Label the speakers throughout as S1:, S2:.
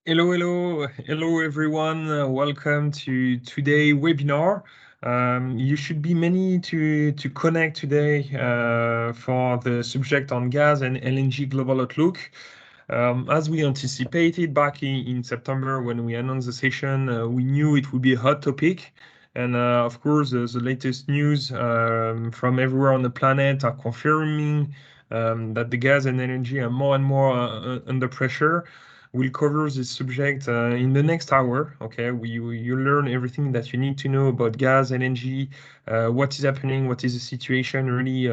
S1: Hello everyone. Welcome to today's webinar. You should be many to connect today for the subject on gas and LNG global outlook. As we anticipated back in September when we announced the session, we knew it would be a hot topic. And of course, the latest news from everywhere on the planet are confirming that the gas and LNG are more and more under pressure. We'll cover this subject in the next hour. Okay, you learn everything that you need to know about gas, LNG, what is happening, what is the situation really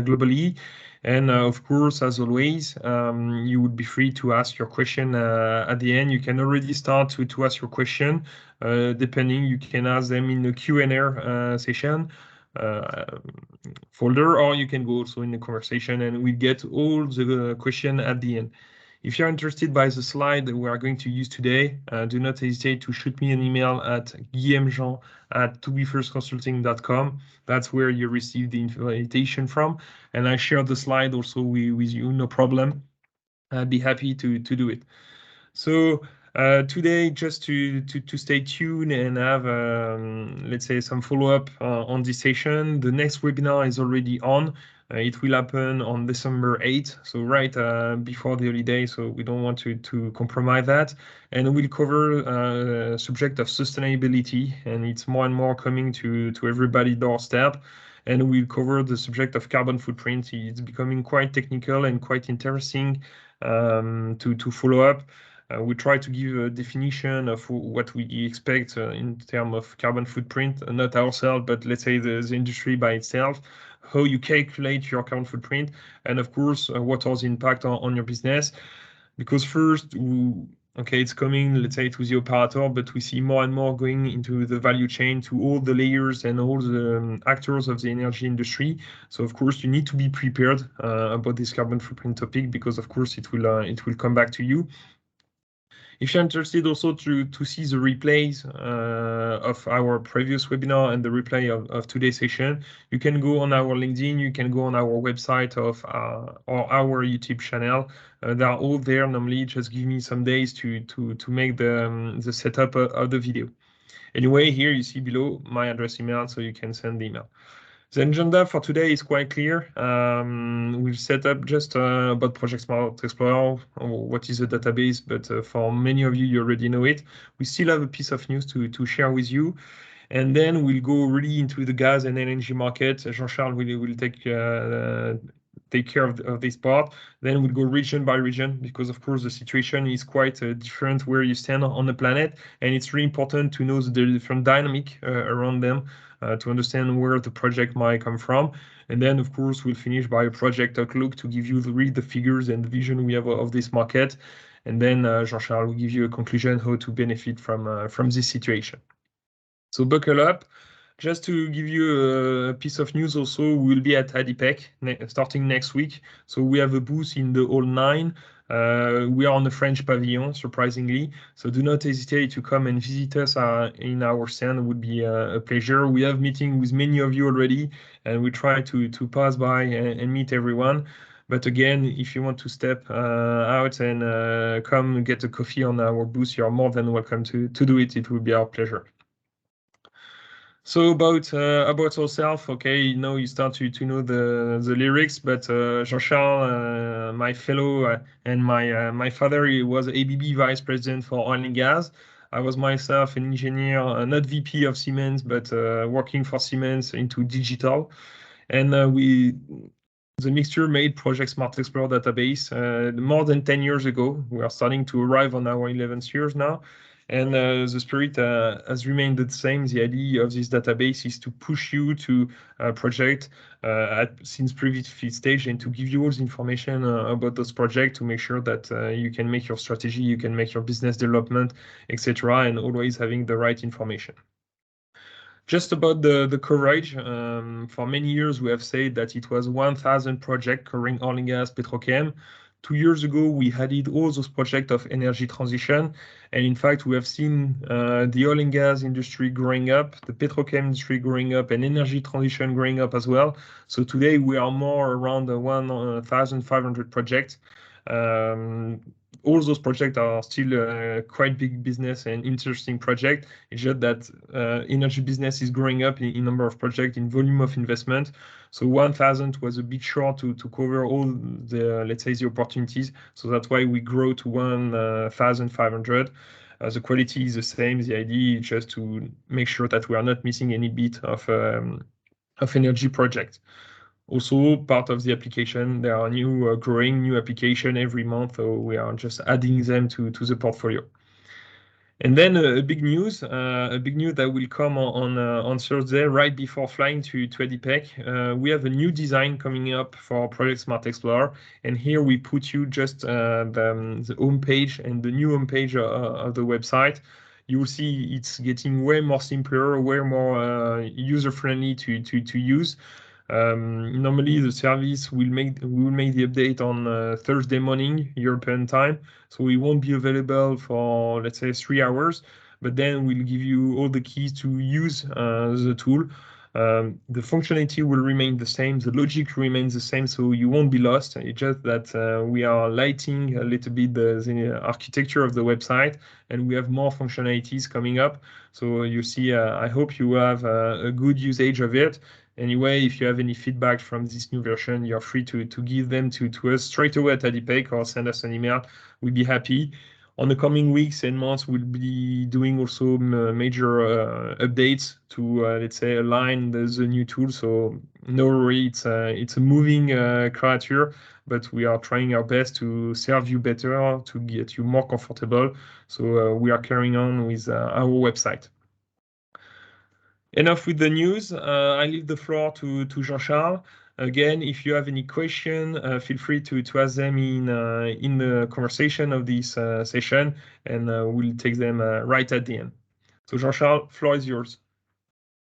S1: globally. And of course, as always, you would be free to ask your question at the end. You can already start to ask your question. Depending, you can ask them in the Q&A session folder, or you can go also in the conversation and we get all the question at the end. If you're interested by the slide that we are going to use today, do not hesitate to shoot me an email at guillaumejean@tobefirstconsulting.com. That's where you receive the invitation from. And I share the slide also with you, no problem. I'd be happy to do it. So today, just to stay tuned and have, let's say, some follow-up on this session, the next webinar is already on. It will happen on December 8th, so right before the holiday, so we don't want to compromise that. And we'll cover subject of sustainability, and it's more and more coming to everybody's doorstep. And we'll cover the subject of carbon footprint. It's becoming quite technical and quite interesting to follow up. We try to give a definition of what we expect in terms of carbon footprint, not ourselves, but let's say the industry by itself, how you calculate your carbon footprint, and of course, what are the impact on your business. Because first, okay, it's coming, let's say, to the operator, but we see more and more going into the value chain to all the layers and all the actors of the energy industry. So, of course, you need to be prepared about this carbon footprint topic because, of course, it will come back to you. If you're interested also to see the replays of our previous webinar and the replay of today's session, you can go on our LinkedIn, you can go on our website or our YouTube channel. They're all there. Normally, just give me some days to make the setup of the video. Anyway, here you see below my address email, so you can send the email. The agenda for today is quite clear. We've set up just about Project Smart Explorer, what is a database, but for many of you, you already know it. We still have a piece of news to share with you. And then we'll go really into the gas and LNG market. Jean-Charles will take care of this part. Then we'll go region by region because, of course, the situation is quite different where you stand on the planet. And it's really important to know the different dynamic around them to understand where the project might come from. And then, of course, we'll finish by a project outlook to give you the figures and the vision we have of this market. And then Jean-Charles will give you a conclusion how to benefit from this situation. So buckle up. Just to give you a piece of news also, we'll be at ADIPEC starting next week. So we have a booth in the Hall 9. We are on the French pavilion, surprisingly. So do not hesitate to come and visit us in our stand. It would be a pleasure. We have meeting with many of you already, and we try to pass by and meet everyone. But again, if you want to step out and come get a coffee on our booth, you are more than welcome to do it. It will be our pleasure. So about ourselves, okay, you start to know the lyrics, but Jean-Charles, my fellow and my father, he was ABB vice president for oil and gas. I was myself an engineer, not VP of Siemens, but working for Siemens into digital, and the mixture made Project Smart Explorer database more than 10 years ago. We are starting to arrive on our 11th years now. And the spirit has remained the same. The idea of this database is to push you to a project since previous stage and to give you all the information about those projects to make sure that you can make your strategy, you can make your business development, etc., and always having the right information. Just about the coverage, for many years we have said that it was 1,000 projects covering oil and gas, petrochem. 2 years ago, we added all those projects of energy transition. And in fact, we have seen the oil and gas industry growing up, the petrochem industry growing up, and energy transition growing up as well. So today we are more around 1,500 projects. all those projects are still quite big business and interesting project. It's just that energy business is growing up in number of projects, in volume of investment. So 1,000 was a bit short to cover all the, let's say, the opportunities. So that's why we grow to 1,500. The quality is the same. The idea is just to make sure that we are not missing any bit of energy project. Also, part of the application, there are new growing new application every month, so we are just adding them to the portfolio. And then a big news that will come on Thursday, right before flying to EDIPEC. We have a new design coming up for Project Smart Explorer, and here we put you just the home page and the new home page of the website. You will see it's getting way more simpler, way more user friendly to use. Normally, the service will make the update on Thursday morning European time, so we won't be available for, let's say, 3 hours. But then we'll give you all the keys to use the tool. The functionality will remain the same, the logic remains the same, so you won't be lost. It's just that we are lighting a little bit the architecture of the website, and we have more functionalities coming up. So you see, I hope you have a good usage of it. Anyway, if you have any feedback from this new version, you're free to give them to us straight away at EDIPEC or send us an email. We'd be happy. On the coming weeks and months, we'll be doing also major updates to, let's say, align the new tool. So no worry, it's a moving creature, but we are trying our best to serve you better, to get you more comfortable. So we are carrying on with our website. Enough with the news. I leave the floor to Jean-Charles. Again, if you have any question, feel free to ask them in the conversation of this session, and we'll take them right at the end. So Jean-Charles, floor is yours.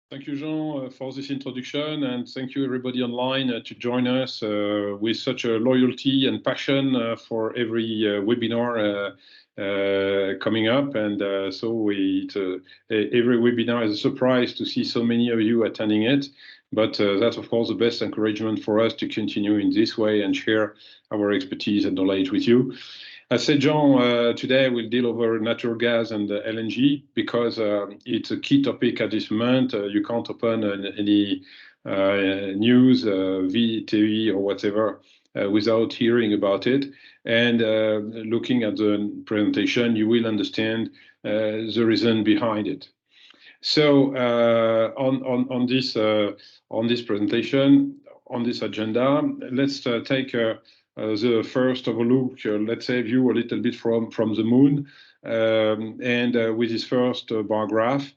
S2: Thank you, Jean, for this introduction, and thank you everybody online to join us with such a loyalty and passion for every webinar coming up. And every webinar is a surprise to see so many of you attending it. But that's, of course, the best encouragement for us to continue in this way and share our expertise and knowledge with you. As said, Jean, today we'll deal over natural gas and LNG because it's a key topic at this moment. You can't open any news, TV or whatever without hearing about it. And looking at the presentation, you will understand the reason behind it. So on this presentation, on this agenda, let's take the first of a look, let's say, view a little bit from the moon, and with this first bar graph.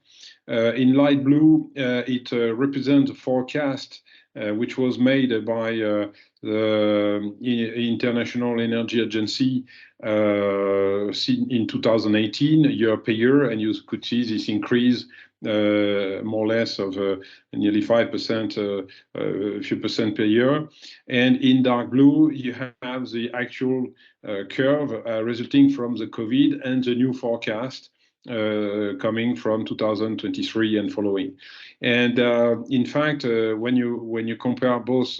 S2: In light blue, it represents a forecast which was made by the International Energy Agency in 2018, year per year, and you could see this increase more or less of nearly 5%, a few percent per year. And in dark blue, you have the actual curve resulting from the COVID and the new forecast coming from 2023 and following. And in fact, when you compare both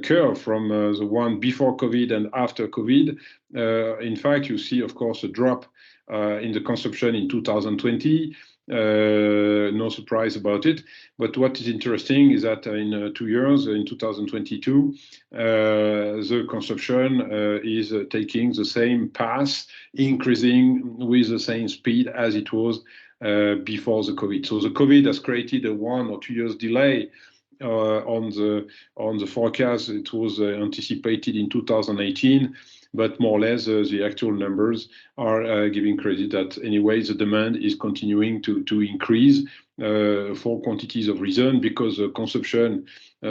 S2: curve from the one before COVID and after COVID, in fact, you see, of course, a drop in the consumption in 2020. No surprise about it. But what is interesting is that in 2 years, in 2022, the consumption is taking the same path, increasing with the same speed as it was before the COVID. So the COVID has created a 1 or 2 years delay on the forecast. It was anticipated in 2018. But more or less, the actual numbers are giving credit that anyway, the demand is continuing to increase for quantities of reason, because the consumption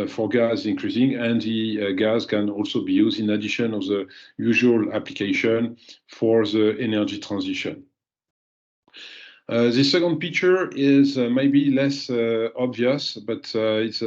S2: for gas is increasing, and the gas can also be used in addition of the usual application for the energy transition. The second picture is maybe less obvious, but it's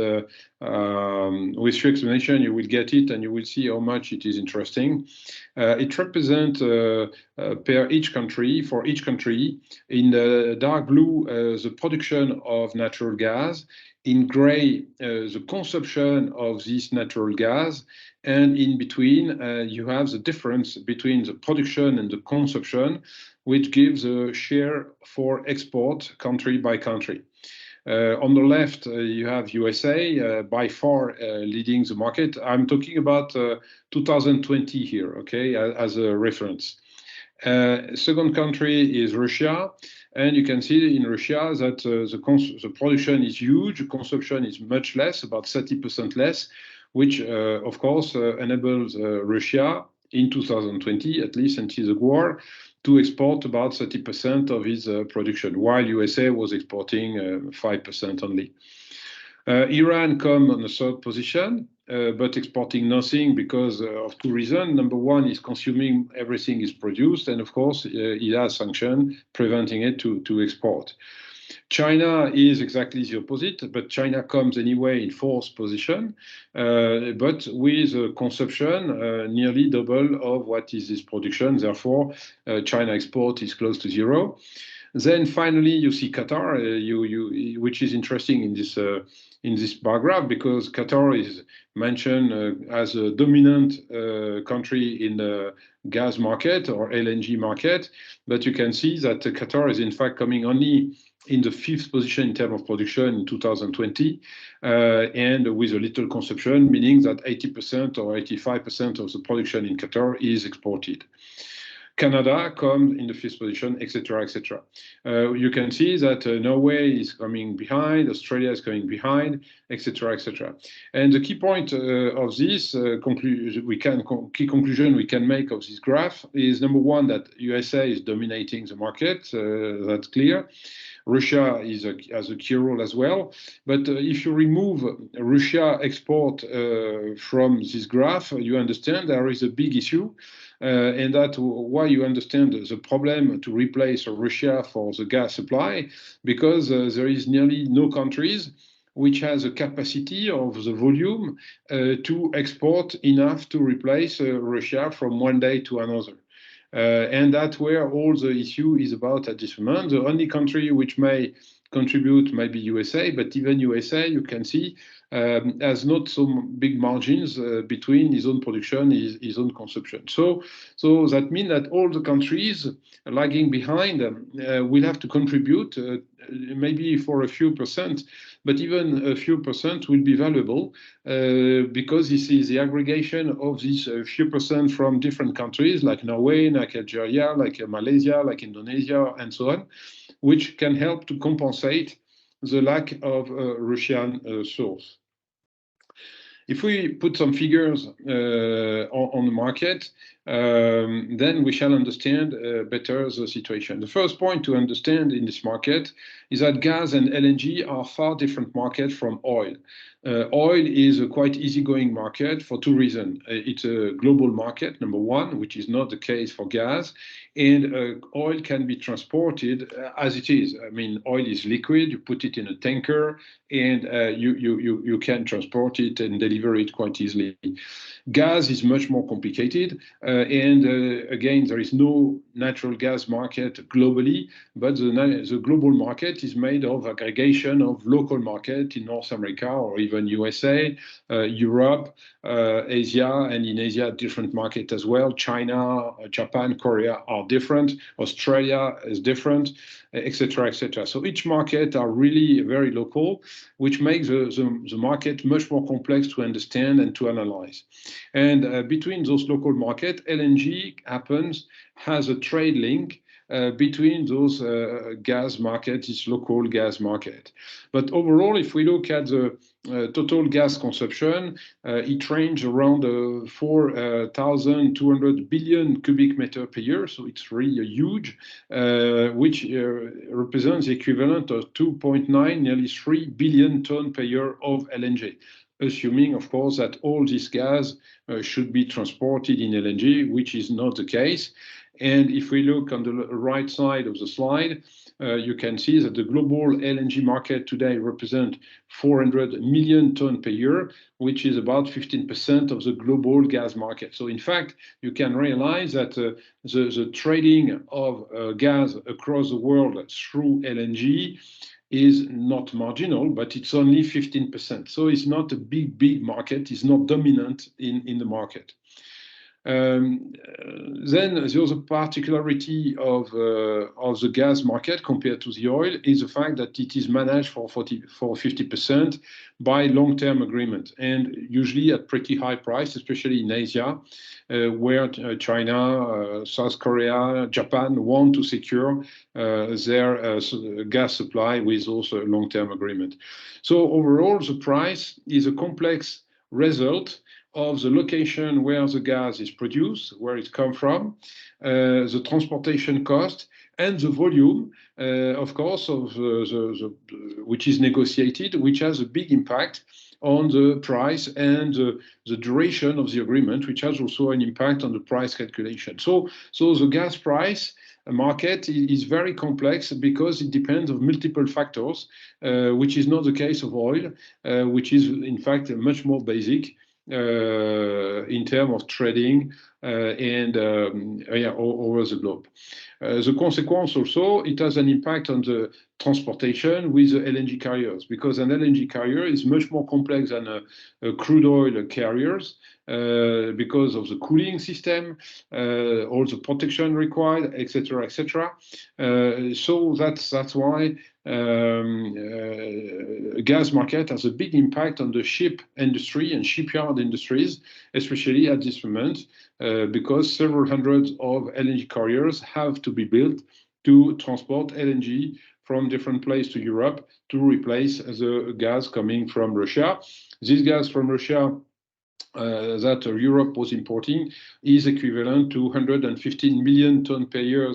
S2: With few explanation, you will get it, and you will see how much it is interesting. It represents per each country, for each country, in the dark blue, the production of natural gas, in gray, the consumption of this natural gas, and in between, you have the difference between the production and the consumption, which gives a share for export country by country. On the left, you have USA, by far leading the market. I'm talking about 2020 here, okay, as a reference. Second country is Russia, and you can see in Russia that the production is huge, consumption is much less, about 30% less, which of course enables Russia in 2020, at least until the war, to export about 30% of its production, while USA was exporting 5% only. Iran come on the third position, but exporting nothing because of two reasons. Number one is consuming everything is produced, and of course, it has sanctions preventing it to export. China is exactly the opposite, but China comes anyway in fourth position, but with consumption nearly double of what is this production. Therefore, China export is close to zero. Then finally, you see Qatar, which is interesting in this bar graph, because Qatar is mentioned as a dominant country in the gas market or LNG market, but you can see that Qatar is in fact coming only in the fifth position in terms of production in 2020, and with a little consumption, meaning that 80% or 85% of the production in Qatar is exported. Canada comes in the fifth position, etc., etc. You can see that Norway is coming behind, Australia is coming behind, etc., etc. And the key point of this key conclusion we can make of this graph is, number one, that USA is dominating the market. That's clear. Russia has a key role as well. But if you remove Russia export from this graph, you understand there is a big issue. And that's why you understand the problem to replace Russia for the gas supply, because there is nearly no countries which has a capacity of the volume to export enough to replace Russia from one day to another. And that's where all the issue is about at this moment. The only country which may contribute might be USA, but even USA, you can see, has not so big margins between his own production, his own consumption. So that means that all the countries lagging behind will have to contribute, maybe for a few percent, but even a few percent will be valuable because this is the aggregation of these few percent from different countries like Norway, like Algeria, like Malaysia, like Indonesia, and so on, which can help to compensate the lack of Russian source. If we put some figures on the market, then we shall understand better the situation. The first point to understand in this market is that gas and LNG are far different markets from oil. Oil is a quite easygoing market for two reasons. It's a global market, number one, which is not the case for gas. And oil can be transported as it is. I mean, oil is liquid, you put it in a tanker, and you can transport it and deliver it quite easily. Gas is much more complicated, and again, there is no natural gas market globally, but the global market is made of aggregation of local market in North America or even USA, Europe, Asia, and in Asia, different market as well. China, Japan, Korea are different. Australia is different, etc., etc. So each market are really very local, which makes the market much more complex to understand and to analyze. And between those local markets, LNG has a trade link between those gas markets, this local gas market. But overall, if we look at the total gas consumption, it ranges around 4,200 billion cubic meter per year, so it's really huge, which represents the equivalent of 2.9, nearly 3 billion tons per year of LNG, assuming, of course, that all this gas should be transported in LNG, which is not the case. And if we look on the right side of the slide, you can see that the global LNG market today represents 400 million tons per year, which is about 15% of the global gas market. So in fact, you can realize that the trading of gas across the world through LNG is not marginal, but it's only 15%. So it's not a big market. It's not dominant in the market. Then the other particularity of the gas market compared to the oil is the fact that it is managed for 50% by long-term agreement, and usually at pretty high price, especially in Asia, where China, South Korea, Japan want to secure their gas supply with also a long-term agreement. So overall, the price is a complex result of the location where the gas is produced, where it comes from, the transportation cost, and the volume, of course, of which is negotiated, which has a big impact on the price and the duration of the agreement, which has also an impact on the price calculation. So the gas price market is very complex because it depends on multiple factors, which is not the case of oil, which is in fact much more basic in terms of trading and over the globe. The consequence also, it has an impact on the transportation with the LNG carriers, because an LNG carrier is much more complex than a crude oil carriers because of the cooling system, all the protection required, etc., etc. So that's why gas market has a big impact on the ship industry and shipyard industries, especially at this moment, because several hundreds of LNG carriers have to be built to transport LNG from different places to Europe to replace the gas coming from Russia. This gas from Russia that Europe was importing is equivalent to 115 million tons per year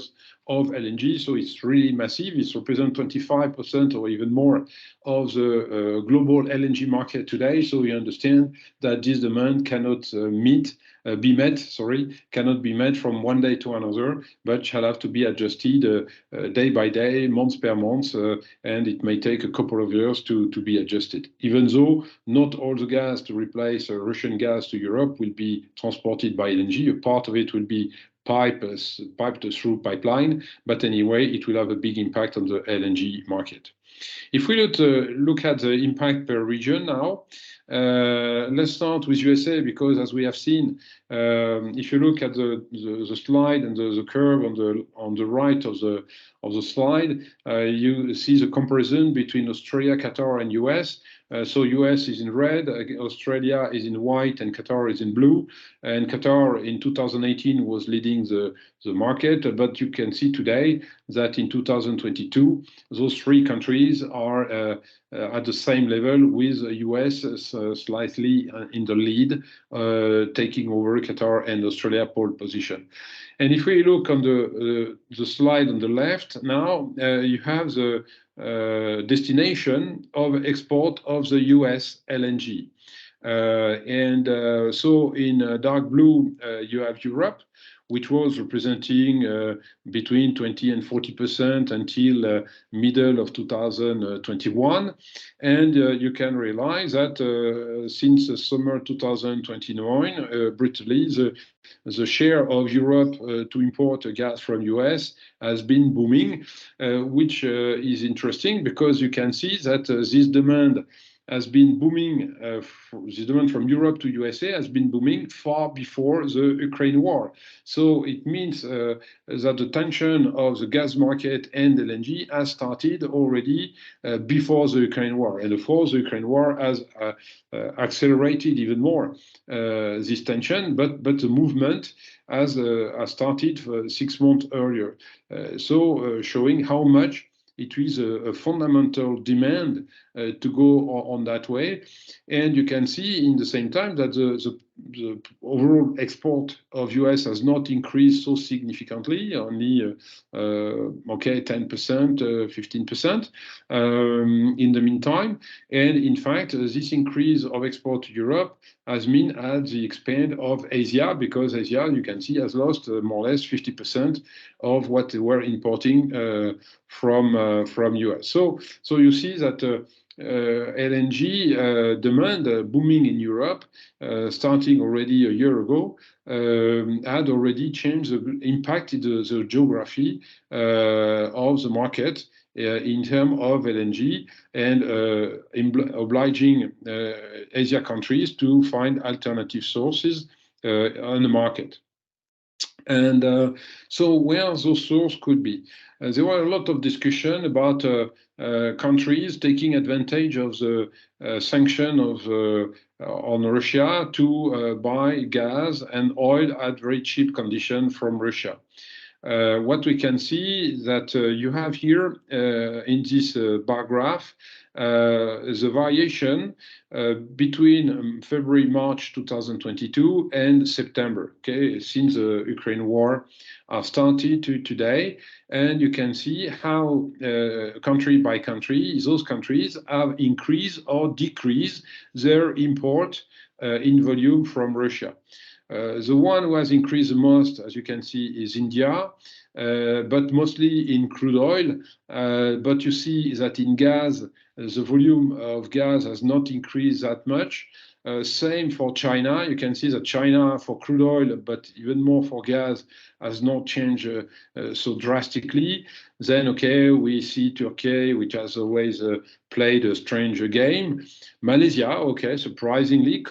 S2: of LNG. So it's really massive. It represents 25% or even more of the global LNG market today. So we understand that this demand cannot be met from one day to another, but shall have to be adjusted day by day, month per month, and it may take a couple of years to be adjusted. Even though not all the gas to replace Russian gas to Europe will be transported by LNG, a part of it will be piped through pipeline, but anyway, it will have a big impact on the LNG market. If we look at the impact per region now, let's start with USA, because as we have seen, if you look at the slide and the curve on the right of the slide, you see the comparison between Australia, Qatar, and US. So US is in red, Australia is in white, and Qatar is in blue. And Qatar in 2018 was leading the market, but you can see today that in 2022, those three countries are at the same level, with the US slightly in the lead, taking over Qatar and Australia pole position. And if we look on the slide on the left now, you have the destination of export of the US LNG. So in dark blue, you have Europe, which was representing between 20 and 40% until middle of 2021. And you can realize that since the summer 2029, brutally, the share of Europe to import gas from US has been booming, which is interesting because you can see that this demand has been booming, the demand from Europe to USA has been booming far before the Ukraine war. So it means that the tension of the gas market and LNG has started already before the Ukraine war. And of course, the Ukraine war has accelerated even more this tension, but the movement has started 6 months earlier. So showing how much it is a fundamental demand to go on that way. And you can see in the same time that the overall export of US has not increased so significantly, only 10%, 15% in the meantime. And in fact, this increase of export to Europe has been at the expense of Asia, because Asia, you can see, has lost more or less 50% of what they were importing from US. So you see that LNG demand booming in Europe, starting already a year ago, had already changed, impacted the geography of the market in terms of LNG, and obliging Asia countries to find alternative sources on the market. And so where those sources could be. There were a lot of discussion about countries taking advantage of the sanction on Russia to buy gas and oil at very cheap condition from Russia. What we can see is that you have here in this bar graph the variation between February, March 2022 and September, okay, since the Ukraine war started to today. And you can see how country by country, those countries have increased or decreased their import in volume from Russia. The one who has increased the most, as you can see, is India, but mostly in crude oil. But you see that in gas, the volume of gas has not increased that much. Same for China. You can see that China for crude oil, but even more for gas, has not changed so drastically. Then, okay, we see Turkey, which has always played a strange game. Malaysia, okay, surprisingly,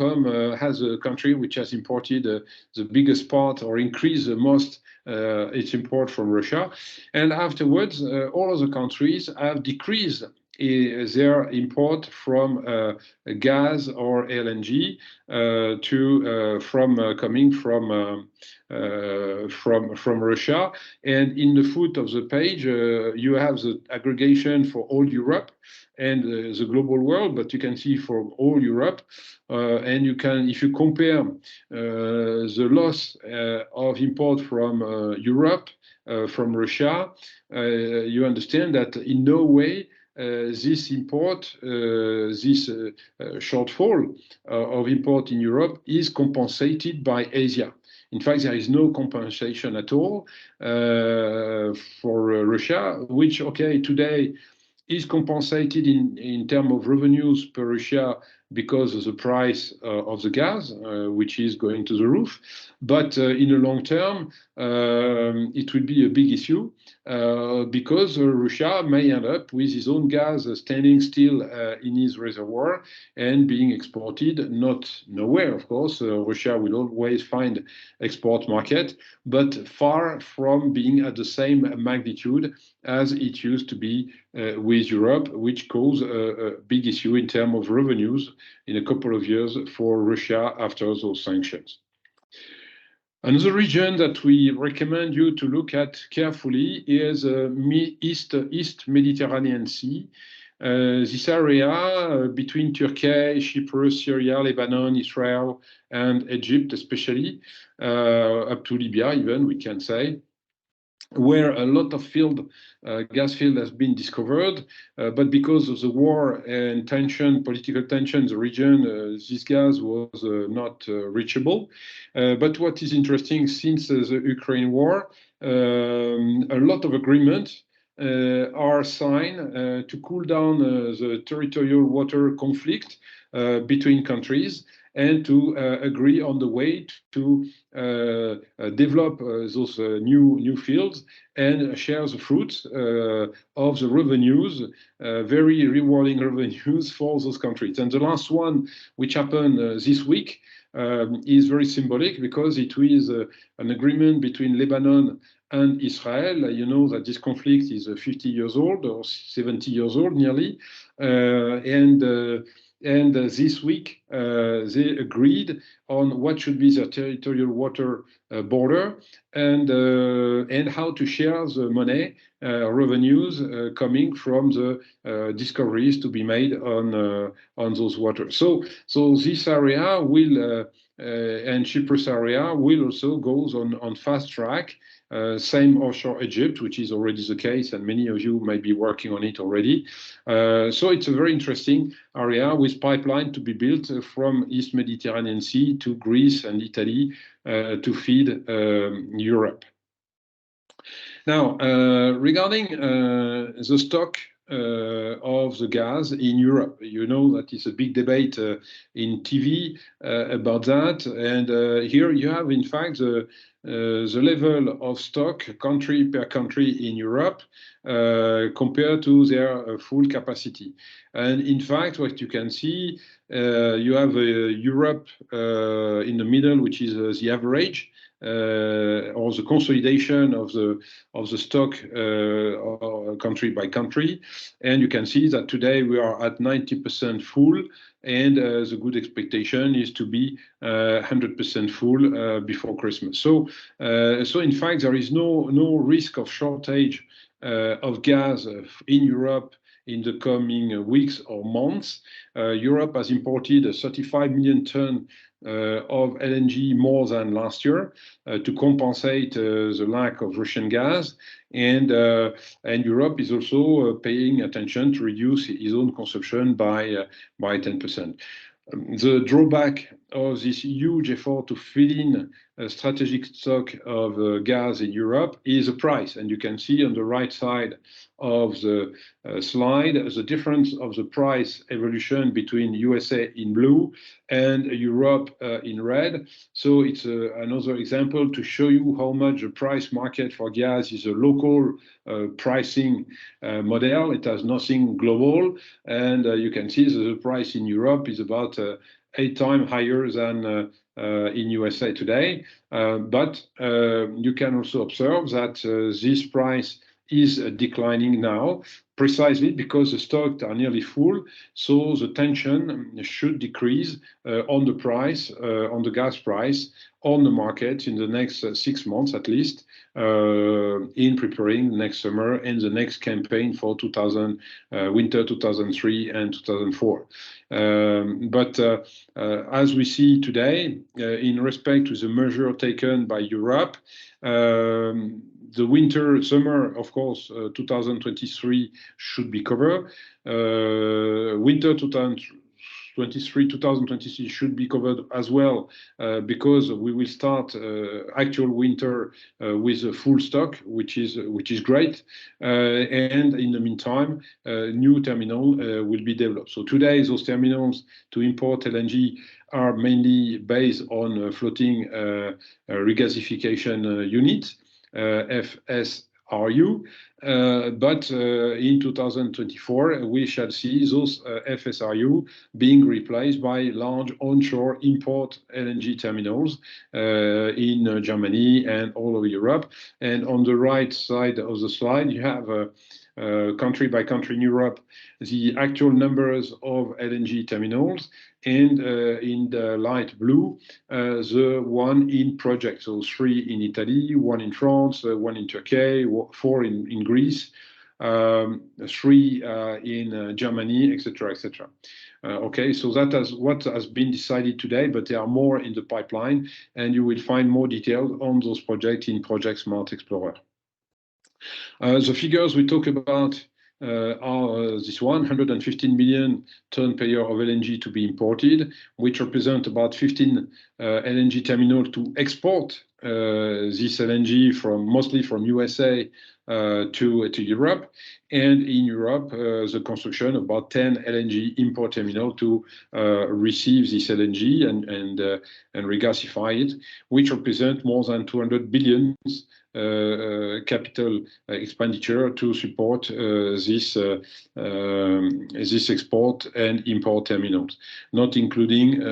S2: has a country which has imported the biggest part, or increased the most its import from Russia. And afterwards, all other countries have decreased their import from gas or LNG coming from Russia. And in the foot of the page, you have the aggregation for all Europe and the global world, but you can see for all Europe, and you can, if you compare the loss of import from Europe from Russia, you understand that in no way this shortfall of import in Europe is compensated by Asia. In fact, there is no compensation at all for Russia, which, okay, today is compensated in terms of revenues per Russia because of the price of the gas, which is going to the roof. But in the long term, it will be a big issue because Russia may end up with his own gas standing still in his reservoir and being exported, not nowhere, of course. Russia will always find export market, but far from being at the same magnitude as it used to be with Europe, which caused a big issue in terms of revenues in a couple of years for Russia after those sanctions. Another region that we recommend you to look at carefully is East Mediterranean Sea. This area between Turkey, Cyprus, Syria, Lebanon, Israel, and Egypt especially, up to Libya even, we can say, where a lot of gas field has been discovered, but because of the war and political tension in the region, this gas was not reachable. But what is interesting, since the Ukraine war, a lot of agreements are signed to cool down the territorial water conflict between countries, and to agree on the way to develop those new fields and share the fruits of the revenues, very rewarding revenues for those countries. And the last one, which happened this week, is very symbolic because it was an agreement between Lebanon and Israel. You know that this conflict is 50 years old or 70 years old nearly, and this week, they agreed on what should be the territorial water border, and how to share the money revenues coming from the discoveries to be made on those waters. So this area will and Cyprus area will also go on fast track. Same offshore Egypt, which is already the case, and many of you might be working on it already. So it's a very interesting area with pipeline to be built from East Mediterranean Sea to Greece and Italy to feed Europe. Now, regarding the stock of the gas in Europe, you know that it's a big debate in TV about that. And here you have, in fact, the level of stock country per country in Europe compared to their full capacity. And in fact, what you can see, you have Europe in the middle, which is the average. Or the consolidation of the stock country by country, and you can see that today we are at 90% full, and the good expectation is to be 100% full before Christmas. So in fact, there is no risk of shortage of gas in Europe in the coming weeks or months. Europe has imported 35 million tons of LNG more than last year to compensate the lack of Russian gas, and Europe is also paying attention to reduce its own consumption by 10%. The drawback of this huge effort to fill in a strategic stock of gas in Europe is the price. And you can see on the right side of the slide the difference of the price evolution between USA in blue and Europe in red. So it's another example to show you how much the price market for gas is a local pricing model. It has nothing global. And you can see that the price in Europe is about 8 times higher than in USA today. But you can also observe that this price is declining now, precisely because the stocks are nearly full. So the tension should decrease on the price, on the gas price, on the market in the next 6 months at least, in preparing next summer and the next campaign for winter 2003 and 2004. But as we see today, in respect to the measure taken by Europe, the winter, summer, of course, 2023 should be covered. Winter 2023, 2026 should be covered as well, because we will start actual winter with a full stock, which is great. And in the meantime, new terminal will be developed. So today, those terminals to import LNG are mainly based on floating regasification units, FSRU. But in 2024, we shall see those FSRU being replaced by large onshore import LNG terminals in Germany and all over Europe. And on the right side of the slide, you have country by country in Europe, the actual numbers of LNG terminals, and in the light blue, the one in project. So 3 in Italy, 1 in France, 1 in Turkey, 4 in Greece, 3 in Germany, etc., etc. Okay, so that is what has been decided today, but there are more in the pipeline, and you will find more details on those projects in Project Smart Explorer. The figures we talk about are this 115 million ton per year of LNG to be imported, which represent about 15 LNG terminals to export this LNG mostly from USA to Europe, and in Europe the construction of about 10 LNG import terminal to receive this LNG and regasify it, which represent more than 200 billion capital expenditure to support this export and import terminals, not including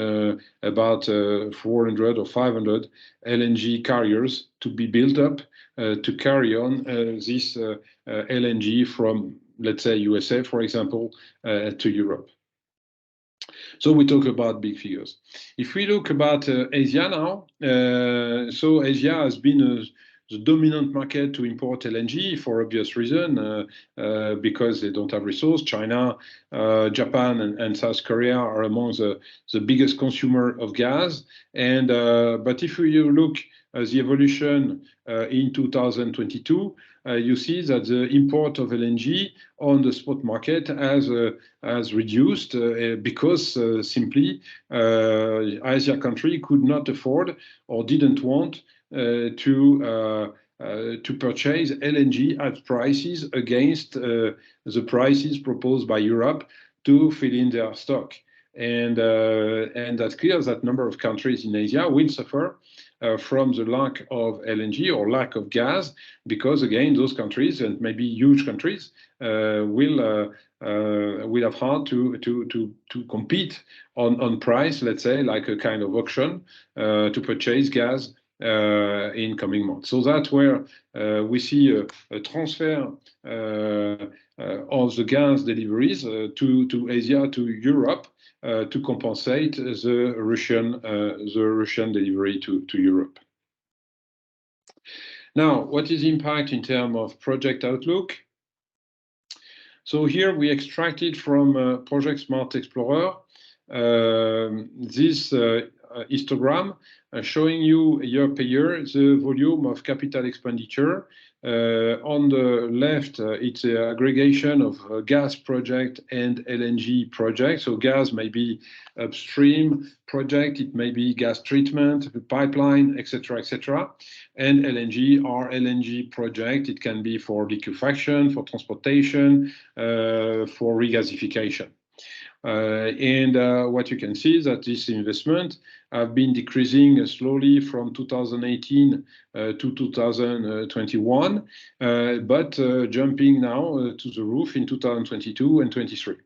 S2: about 400 or 500 LNG carriers to be built up to carry on this LNG from, let's say, USA, for example, to Europe. So we talk about big figures. If we look about Asia now, so Asia has been the dominant market to import LNG for obvious reason, because they don't have resource. China, Japan, and South Korea are among the biggest consumer of gas. And but if you look at the evolution in 2022, you see that the import of LNG on the spot market has reduced because simply Asia country could not afford or didn't want to purchase LNG at prices against the prices proposed by Europe to fill in their stock. And that's clear that number of countries in Asia will suffer from the lack of LNG or lack of gas, because again, those countries, and maybe huge countries, will have hard to compete on price, let's say, like a kind of auction to purchase gas in coming months. So that's where we see a transfer of the gas deliveries to Asia, to Europe, to compensate the Russian delivery to Europe. Now, what is the impact in terms of project outlook? So here we extracted from Project Smart Explorer this histogram showing you year per year the volume of capital expenditure. On the left, it's an aggregation of gas project and LNG project. So gas may be upstream project, it may be gas treatment, pipeline, etc., etc. And LNG or LNG project, it can be for liquefaction, for transportation, for regasification. What you can see is that this investment have been decreasing slowly from 2018 to 2021, but jumping now to the roof in 2022 and 23.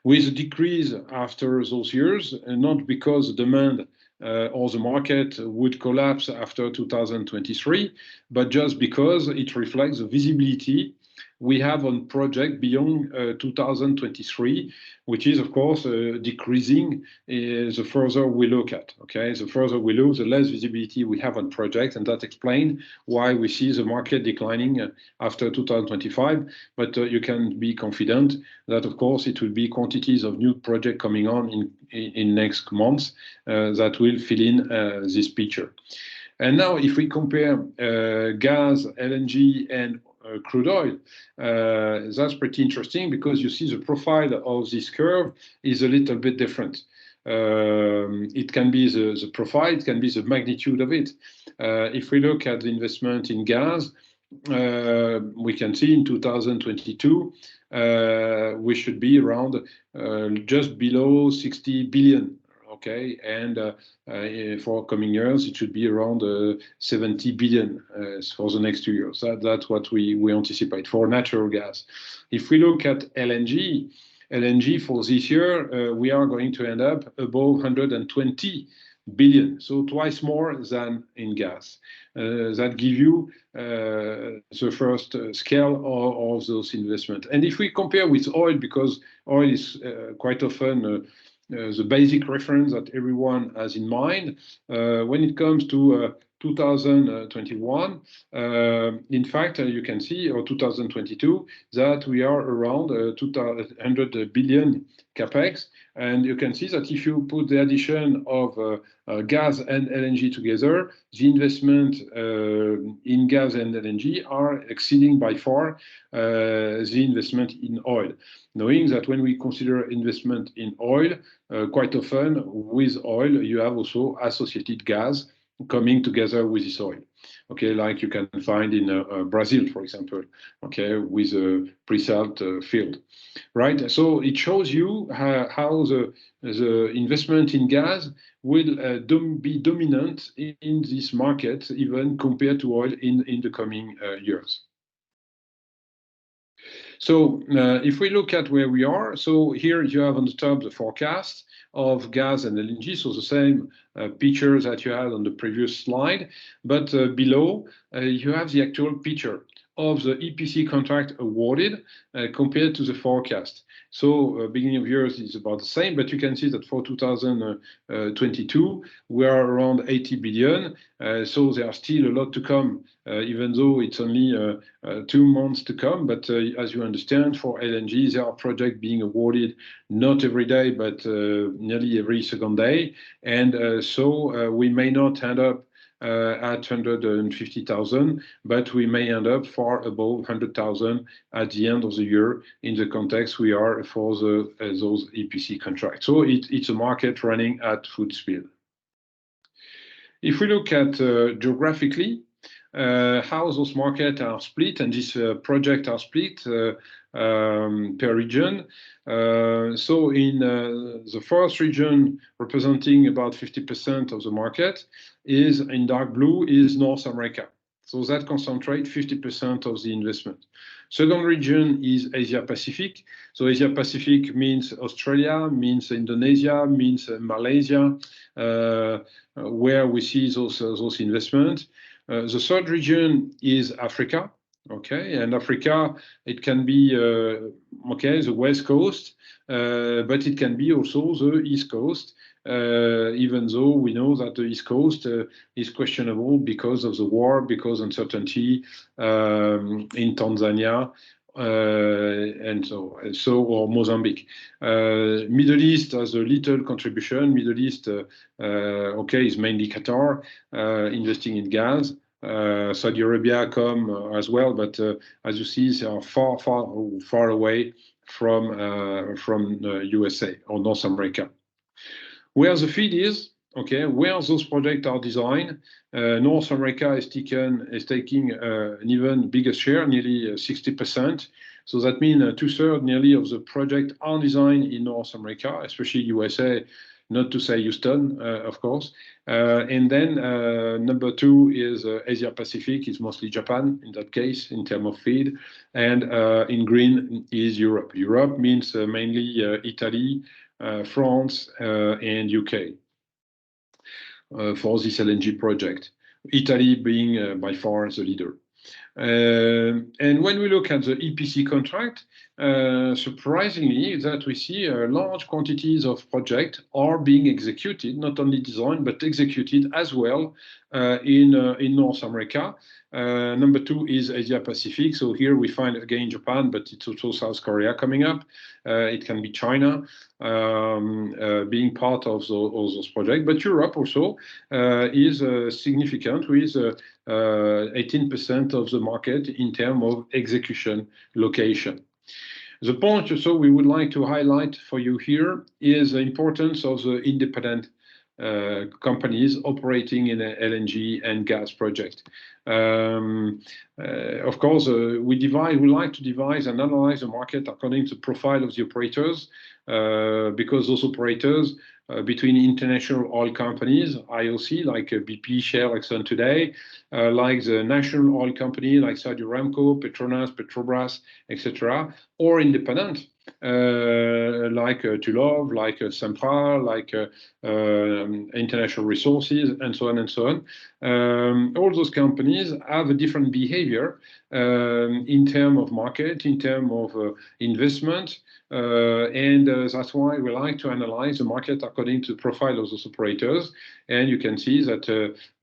S2: With a decrease after those years, and not because demand or the market would collapse after 2023, but just because it reflects the visibility we have on project beyond 2023, which is of course decreasing the further we look at. Okay, the further we look, the less visibility we have on projects, and that explains why we see the market declining after 2025. But you can be confident that of course it will be quantities of new project coming on in next months that will fill in this picture. And now, if we compare gas, LNG, and crude oil, that's pretty interesting, because you see the profile of this curve is a little bit different. It can be the profile, it can be the magnitude of it. If we look at the investment in gas, we can see in 2022 we should be around just below 60 billion. Okay, and for coming years, it should be around 70 billion for the next 2 years. That's what we anticipate for natural gas. If we look at LNG for this year, we are going to end up above 120 billion, so twice more than in gas. That give you the first scale of those investments. And if we compare with oil, because oil is quite often the basic reference that everyone has in mind, when it comes to 2021, in fact, you can see, or 2022, that we are around 200 billion capex. And you can see that if you put the addition of gas and LNG together, the investment in gas and LNG are exceeding by far the investment in oil. Knowing that when we consider investment in oil, quite often with oil, you have also associated gas coming together with this oil. Okay, like you can find in Brazil, for example, okay, with a pre-salt field, right? So it shows you how the investment in gas will be dominant in this market, even compared to oil in the coming years. So if we look at where we are, so here you have on the top the forecast of gas and LNG, so the same picture that you had on the previous slide, but below you have the actual picture of the EPC contract awarded compared to the forecast. So beginning of year is about the same, but you can see that for 2022, we are around 80 billion. So there are still a lot to come, even though it's only 2 months to come. But as you understand, for LNG, there are projects being awarded not every day, but nearly every second day. And so we may not end up at 150,000, but we may end up far above 100,000 at the end of the year in the context we are for those EPC contracts. So it's a market running at full speed. If we look at geographically, how those markets are split and these projects are split per region. So in the first region, representing about 50% of the market, is in dark blue, is North America. So that concentrates 50% of the investment. Second region is Asia Pacific. So Asia Pacific means Australia, means Indonesia, means Malaysia, where we see those investments. The third region is Africa. Okay, and Africa, it can be the West Coast, but it can be also the East Coast, even though we know that the East Coast is questionable because of the war, because uncertainty in Tanzania, and so or Mozambique. Middle East has a little contribution. Middle East, is mainly Qatar investing in gas. Saudi Arabia come as well, but as you see, they are far away from USA or North America. Where the feed is, where those projects are designed, North America is taking an even bigger share, nearly 60%. So that means 2/3 nearly of the projects are designed in North America, especially USA, not to say Houston, of course. And then number 2 is Asia Pacific, is mostly Japan in that case, in terms of feed. And in green is Europe. Europe means mainly Italy, France, and UK for this LNG project. Italy being by far the leader. And when we look at the EPC contract, surprisingly, that we see large quantities of projects are being executed, not only designed, but executed as well in North America. Number 2 is Asia Pacific. So here we find again Japan, but it's also South Korea coming up. It can be China being part of those projects. But Europe also is significant with 18% of the market in terms of execution location. The point also we would like to highlight for you here is the importance of the independent companies operating in an LNG and gas project. Of course, we like to devise and analyze the market according to the profile of the operators, because those operators between international oil companies, IOC, like BP, Shell, Exxon today, like the national oil company like Saudi Aramco, Petronas, Petrobras, etc., or independent, like Tullow, like Sempra, like International Resources, and so on and so on. All those companies have a different behavior in terms of market, in terms of investment, and that's why we like to analyze the market according to the profile of those operators. And you can see that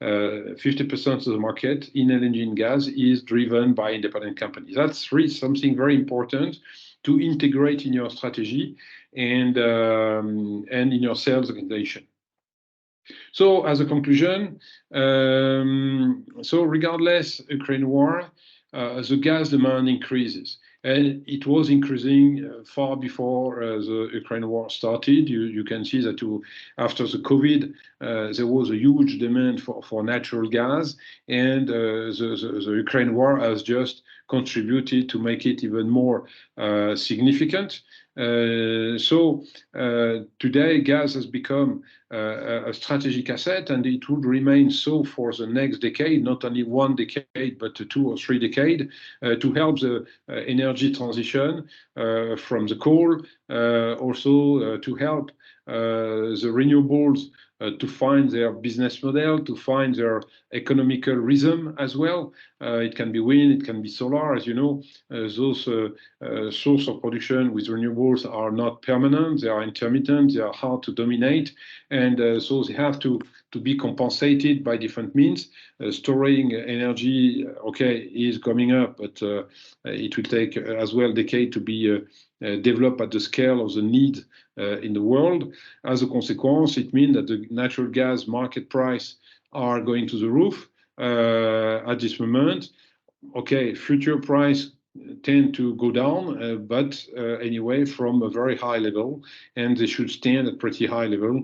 S2: 50% of the market in LNG and gas is driven by independent companies. That's really something very important to integrate in your strategy and in your sales organization. So as a conclusion, so regardless Ukraine war, the gas demand increases. And it was increasing far before the Ukraine war started. You can see that after the COVID, there was a huge demand for natural gas, and the Ukraine war has just contributed to make it even more significant. So today, gas has become a strategic asset, and it would remain so for the next decade, not only 1 decade, but 2 or 3 decades, to help the energy transition from the coal, also to help the renewables to find their business model, to find their economical rhythm as well. It can be wind, it can be solar. As you know, those sources of production with renewables are not permanent, they are intermittent, they are hard to dominate, and so they have to be compensated by different means. Storing energy, okay, is coming up, but it will take as well a decade to be developed at the scale of the need in the world. As a consequence, it means that the natural gas market price are going to the roof at this moment. Okay, future price tend to go down, but anyway, from a very high level, and they should stand at pretty high level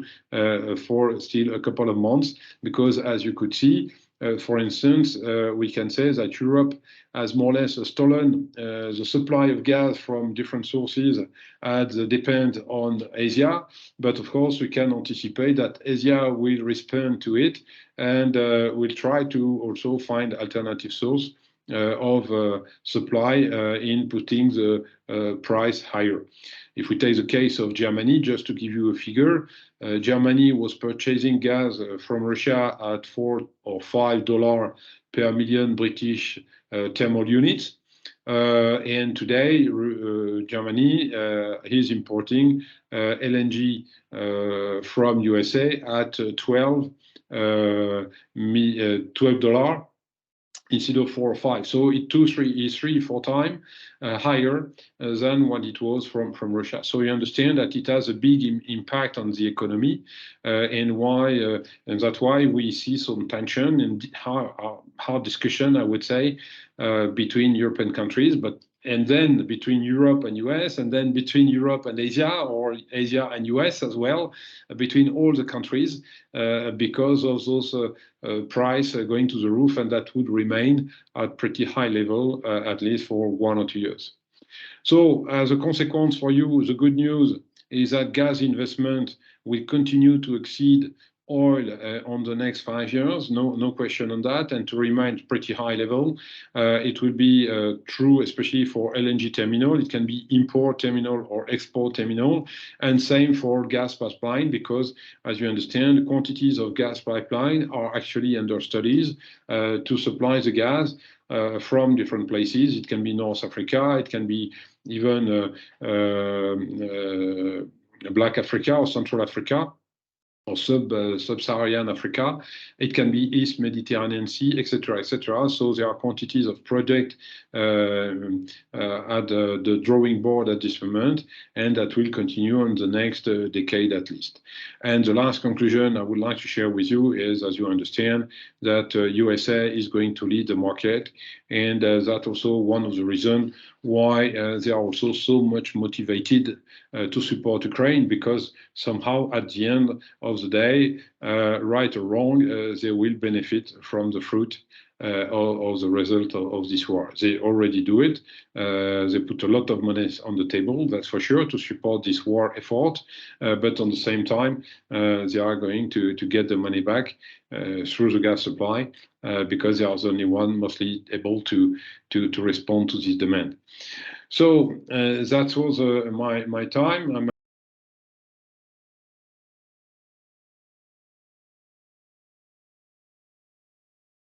S2: for still a couple of months, because as you could see, for instance, we can say that Europe has more or less stolen the supply of gas from different sources as depend on Asia. But of course, we can anticipate that Asia will respond to it and will try to also find alternative source of supply in putting the price higher. If we take the case of Germany, just to give you a figure, Germany was purchasing gas from Russia at $4 or $5 per million British thermal units. And today, Germany is importing LNG from USA at $12 instead of 4 or 5. So it is 3-4 times higher than what it was from Russia. So you understand that it has a big impact on the economy, and that's why we see some tension and hard discussion, I would say, between European countries, and then between Europe and US, and then between Europe and Asia, or Asia and US as well, between all the countries, because of those price going to the roof, and that would remain at pretty high level, at least for 1 or 2 years. So as a consequence for you, the good news is that gas investment will continue to exceed oil on the next 5 years, no question on that, and to remain pretty high level. It will be true, especially for LNG terminal. It can be import terminal or export terminal, and same for gas pipeline, because as you understand, the quantities of gas pipeline are actually under studies to supply the gas from different places. It can be North Africa, it can be even Black Africa or Central Africa, or sub-Saharan Africa. It can be East Mediterranean Sea, etc., etc. So there are quantities of projects at the drawing board at this moment, and that will continue on the next decade at least. And the last conclusion I would like to share with you is, as you understand, that USA is going to lead the market, and that's also one of the reasons why they are also so much motivated to support Ukraine, because somehow at the end of the day, right or wrong, they will benefit from the fruit of the result of this war. They already do it. They put a lot of money on the table, that's for sure, to support this war effort. But on the same time, they are going to get the money back through the gas supply, because they are the only one mostly able to respond to this demand. So that was my time.